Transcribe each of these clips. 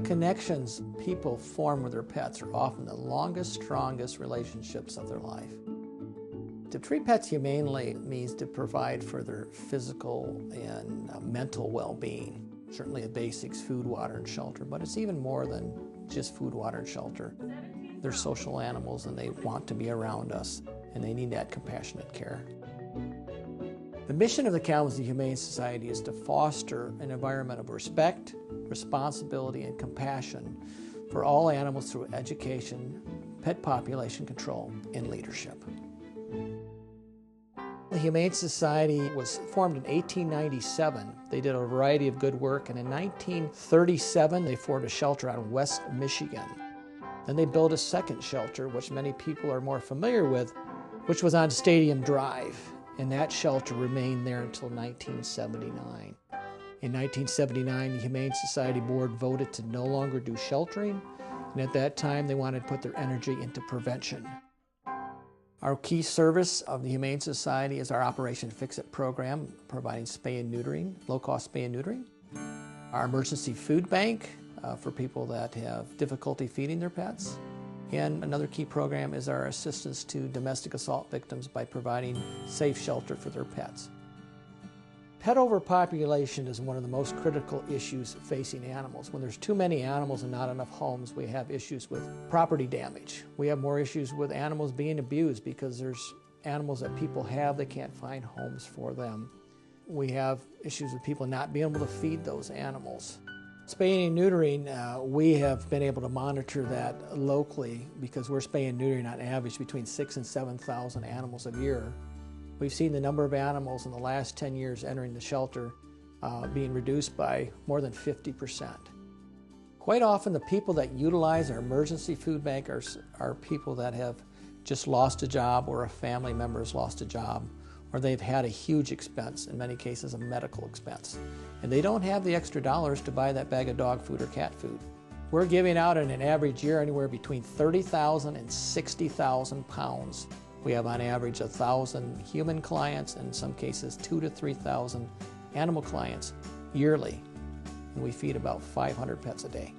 connections people form with their pets are often the longest, strongest relationships of their life. To treat pets humanely means to provide for their physical and mental well-being. Certainly the basics, food, water, and shelter, but it's even more than just food, water, and shelter. They're social animals and they want to be around us, and they need that compassionate care. The mission of the Kalamazoo Humane Society is to foster an environment of respect, responsibility, and compassion for all animals through education, pet population control, and leadership. The Humane Society was formed in 1897. They did a variety of good work, and in 1937 they formed a shelter out in West Michigan. Then they built a second shelter, which many people are more familiar with, which was on Stadium Drive, and that shelter remained there until 1979. In 1979, the Humane Society Board voted to no longer do sheltering, and at that time they wanted to put their energy into prevention. Our key service of the Humane Society is our Operation Fix-It program, providing spay and neutering, low-cost spay and neutering. Our emergency food bank for people that have difficulty feeding their pets. And another key program is our assistance to domestic assault victims by providing safe shelter for their pets. Pet overpopulation is one of the most critical issues facing animals. When there's too many animals and not enough homes, we have issues with property damage. We have more issues with animals being abused because there's animals that people have, they can't find homes for them. We have issues with people not being able to feed those animals. Spaying and neutering, we have been able to monitor that locally because we're spaying and neutering on average between 6,000 and 7,000 animals a year. We've seen the number of animals in the last 10 years entering the shelter being reduced by more than 50%. Quite often the people that utilize our emergency food bank are people that have just lost a job, or a family member has lost a job, or they've had a huge expense, in many cases a medical expense, and they don't have the extra dollars to buy that bag of dog food or cat food. We're giving out in an average year anywhere between 30,000 and 60,000 pounds. We have on average 1,000 human clients, and in some cases 2,000 to 3,000 animal clients yearly, and we feed about 500 pets a day.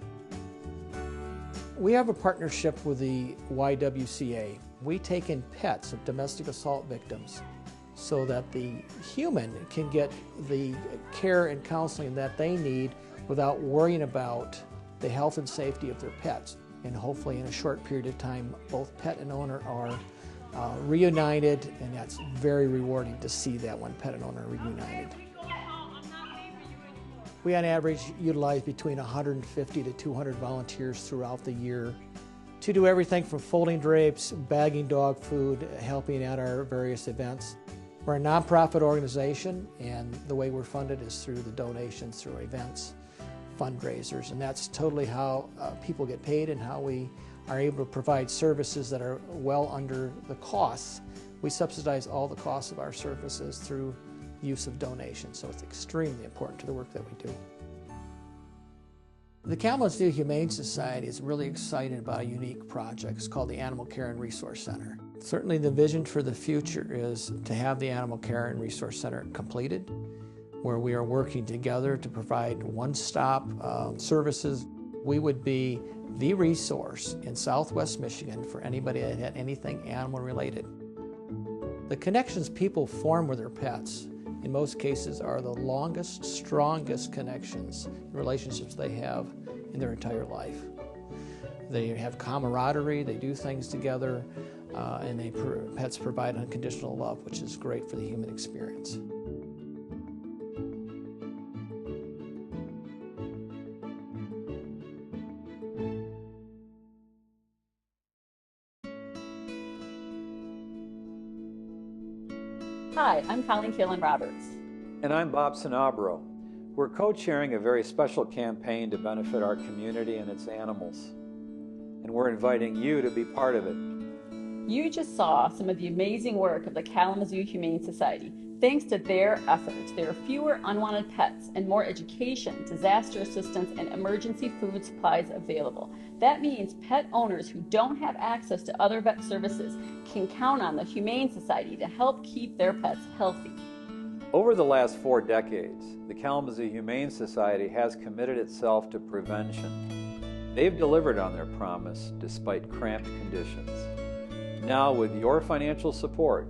We have a partnership with the YWCA. We take in pets of domestic assault victims so that the human can get the care and counseling that they need without worrying about the health and safety of their pets. And hopefully in a short period of time, both pet and owner are reunited, and that's very rewarding to see that when pet and owner are reunited. We on average utilize between 150 to 200 volunteers throughout the year to do everything from folding drapes, bagging dog food, helping at our various events. We're a nonprofit organization, and the way we're funded is through the donations, through events, fundraisers, and that's totally how people get paid and how we are able to provide services that are well under the costs. We subsidize all the costs of our services through use of donations, so it's extremely important to the work that we do. The Kalamazoo Humane Society is really excited about a unique project. It's called the Animal Care and Resource Center. Certainly the vision for the future is to have the Animal Care and Resource Center completed, where we are working together to provide one-stop services. We would be the resource in Southwest Michigan for anybody that had anything animal related. The connections people form with their pets in most cases are the longest, strongest connections and relationships they have in their entire life. They have camaraderie, they do things together, and pets provide unconditional love, which is great for the human experience. Hi, I'm Colleen Kaelin-Roberts. And I'm Bob Sanabro. We're co-chairing a very special campaign to benefit our community and its animals. And we're inviting you to be part of it. You just saw some of the amazing work of the Kalamazoo Humane Society. Thanks to their efforts, there are fewer unwanted pets and more education, disaster assistance, and emergency food supplies available. That means pet owners who don't have access to other vet services can count on the Humane Society to help keep their pets healthy. Over the last 4 decades, the Kalamazoo Humane Society has committed itself to prevention. They've delivered on their promise despite cramped conditions. Now, with your financial support,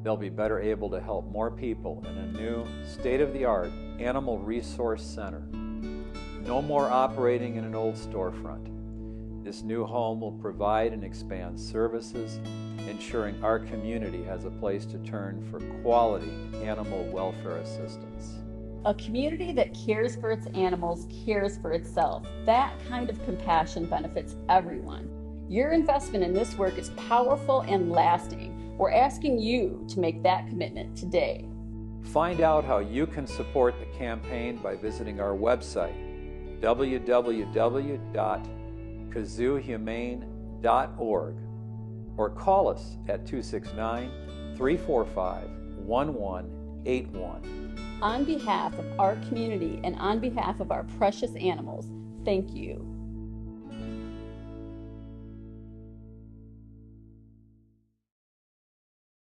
they'll be better able to help more people in a new, state-of-the-art animal resource center. No more operating in an old storefront. This new home will provide and expand services, ensuring our community has a place to turn for quality animal welfare assistance. A community that cares for its animals cares for itself. That kind of compassion benefits everyone. Your investment in this work is powerful and lasting. We're asking you to make that commitment today. Find out how you can support the campaign by visiting our website, www.kazoohumane.org, or call us at 269-345-1181. On behalf of our community and on behalf of our precious animals, thank you.